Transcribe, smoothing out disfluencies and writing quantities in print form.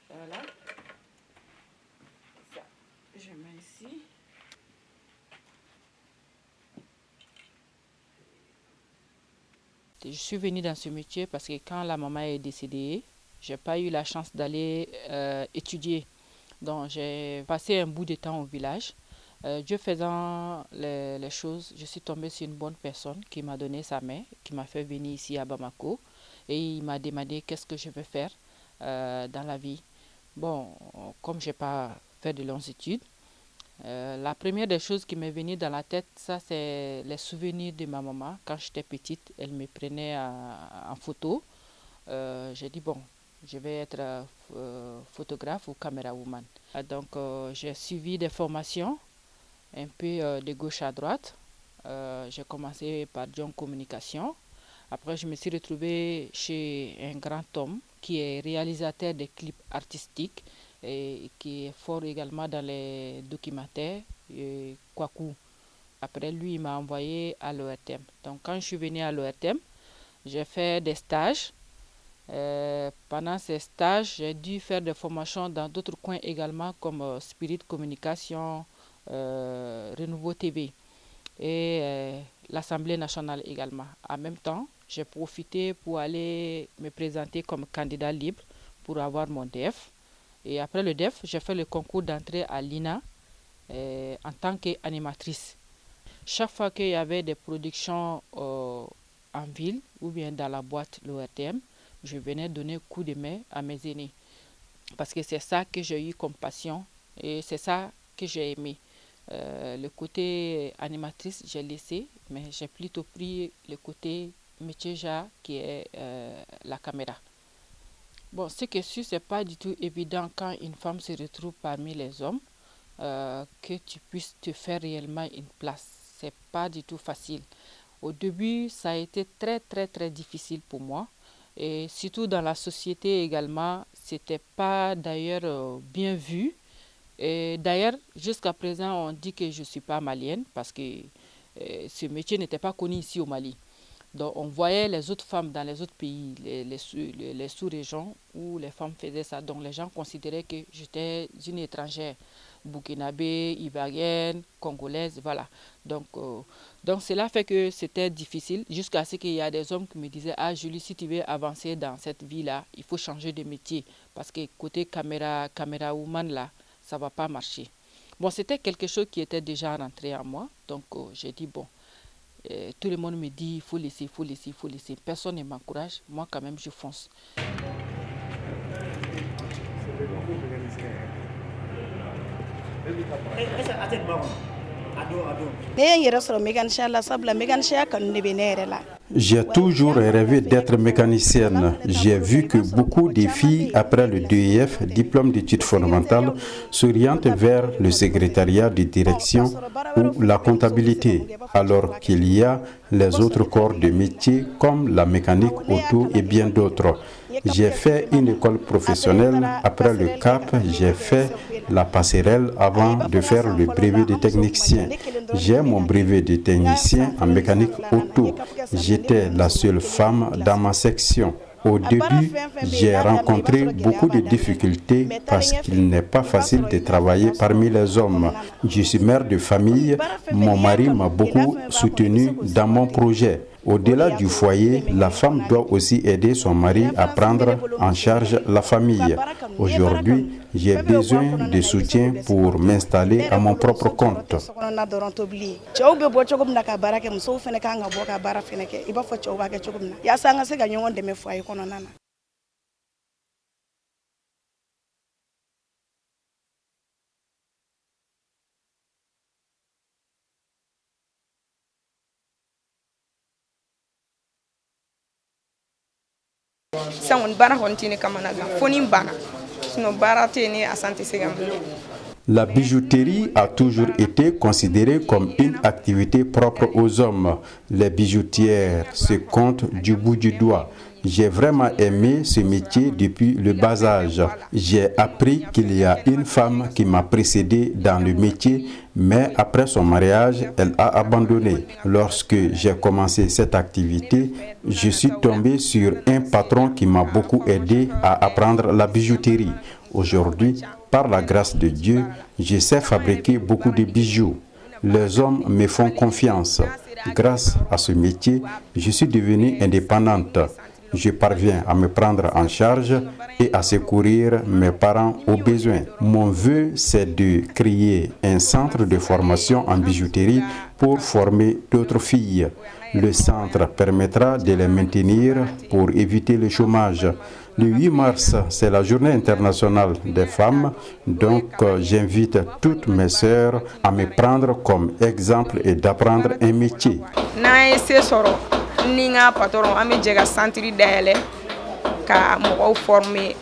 Voilà. Ça, je mets ici. Je suis venue dans ce métier parce que quand la maman est décédée, je n'ai pas eu la chance d'aller étudier. Donc j'ai passé un bout de temps au village. Dieu faisant les choses, je suis tombée sur une bonne personne qui m'a donné sa main, qui m'a fait venir ici à Bamako. Et il m'a demandé qu'est-ce que je veux faire dans la vie. Bon, comme je n'ai pas fait de longues études, la première des choses qui m'est venue dans la tête, ça c'est les souvenirs de ma maman. Quand j'étais petite, elle me prenait en photo. J'ai dit bon, je vais être photographe ou caméra-woman. Donc j'ai suivi des formations un peu de gauche à droite. J'ai commencé par John Communication. Après, je me suis retrouvée chez un grand homme qui est réalisateur de clips artistiques et qui est fort également dans les documentaires, Kwaku. Après, lui, il m'a envoyé à l'ORTM. Donc, quand je suis venue à l'ORTM, j'ai fait des stages. Pendant ces stages, j'ai dû faire des formations dans d'autres coins également, comme Spirit Communication, Renouveau TV et l'Assemblée nationale également. En même temps, j'ai profité pour aller me présenter comme candidat libre pour avoir mon DEF. Et après le DEF, j'ai fait le concours d'entrée à l'INA en tant qu'animatrice. Chaque fois qu'il y avait des productions en ville ou bien dans la boîte l'ORTM, je venais donner coup de main à mes aînés. Parce que c'est ça que j'ai eu comme passion et c'est ça que j'ai aimé. Le côté animatrice, j'ai laissé, mais j'ai plutôt pris le côté métier qui est la caméra. Bon, ce que je suis, c'est pas du tout évident quand une femme se retrouve parmi les hommes que tu puisses te faire réellement une place. C'est pas du tout facile. Au début, ça a été très difficile pour moi. Et surtout dans la société également, c'était pas d'ailleurs bien vu. Et d'ailleurs, jusqu'à présent, on dit que je ne suis pas malienne parce que ce métier n'était pas connu ici au Mali. Donc, on voyait les autres femmes dans les autres pays, les sous-régions où les femmes faisaient ça. Donc, les gens considéraient que j'étais une étrangère, burkinabé, ivoirienne, congolaise, voilà. Donc cela fait que c'était difficile jusqu'à ce qu'il y a des hommes qui me disaient « Ah, Julie, si tu veux avancer dans cette vie-là, il faut changer de métier parce que côté caméra woman, là, ça ne va pas marcher. » Bon, c'était quelque chose qui était déjà rentré en moi. Donc, j'ai dit, bon, tout le monde me dit, il faut laisser, il faut laisser, il faut laisser. Personne ne m'encourage. Moi, quand même, je fonce. J'ai toujours rêvé d'être mécanicienne. J'ai vu que beaucoup de filles, après le DEF, diplôme d'études fondamentales, s'orientent vers le secrétariat de direction ou la comptabilité, alors qu'il y a les autres corps de métier comme la mécanique auto et bien d'autres. J'ai fait une école professionnelle. Après le CAP, j'ai fait la passerelle avant de faire le brevet de technicien. J'ai mon brevet de technicien en mécanique auto. J'étais la seule femme dans ma section. Au début, j'ai rencontré beaucoup de difficultés parce qu'il n'est pas facile de travailler parmi les hommes. Je suis mère de famille. Mon mari m'a beaucoup soutenu dans mon projet. Au-delà du foyer, la femme doit aussi aider son mari à prendre en charge la famille. Aujourd'hui, j'ai besoin de soutien pour m'installer à mon propre compte. La bijouterie a toujours été considérée comme une activité propre aux hommes. Les bijoutières se comptent du bout du doigt. J'ai vraiment aimé ce métier depuis le bas âge. J'ai appris qu'il y a une femme qui m'a précédé dans le métier, mais après son mariage, elle a abandonné. Lorsque j'ai commencé cette activité, je suis tombé sur un patron qui m'a beaucoup aidé à apprendre la bijouterie. Aujourd'hui, par la grâce de Dieu, je sais fabriquer beaucoup de bijoux. Les hommes me font confiance. Grâce à ce métier, je suis devenue indépendante. Je parviens à me prendre en charge et à secourir mes parents au besoin. Mon vœu, c'est de créer un centre de formation en bijouterie pour former d'autres filles. Le centre permettra de les maintenir pour éviter le chômage. Le 8 mars, c'est la journée internationale des femmes, donc j'invite toutes mes sœurs à me prendre comme exemple et d'apprendre un métier. Ninga patron ame jega santiri dele ka mo former.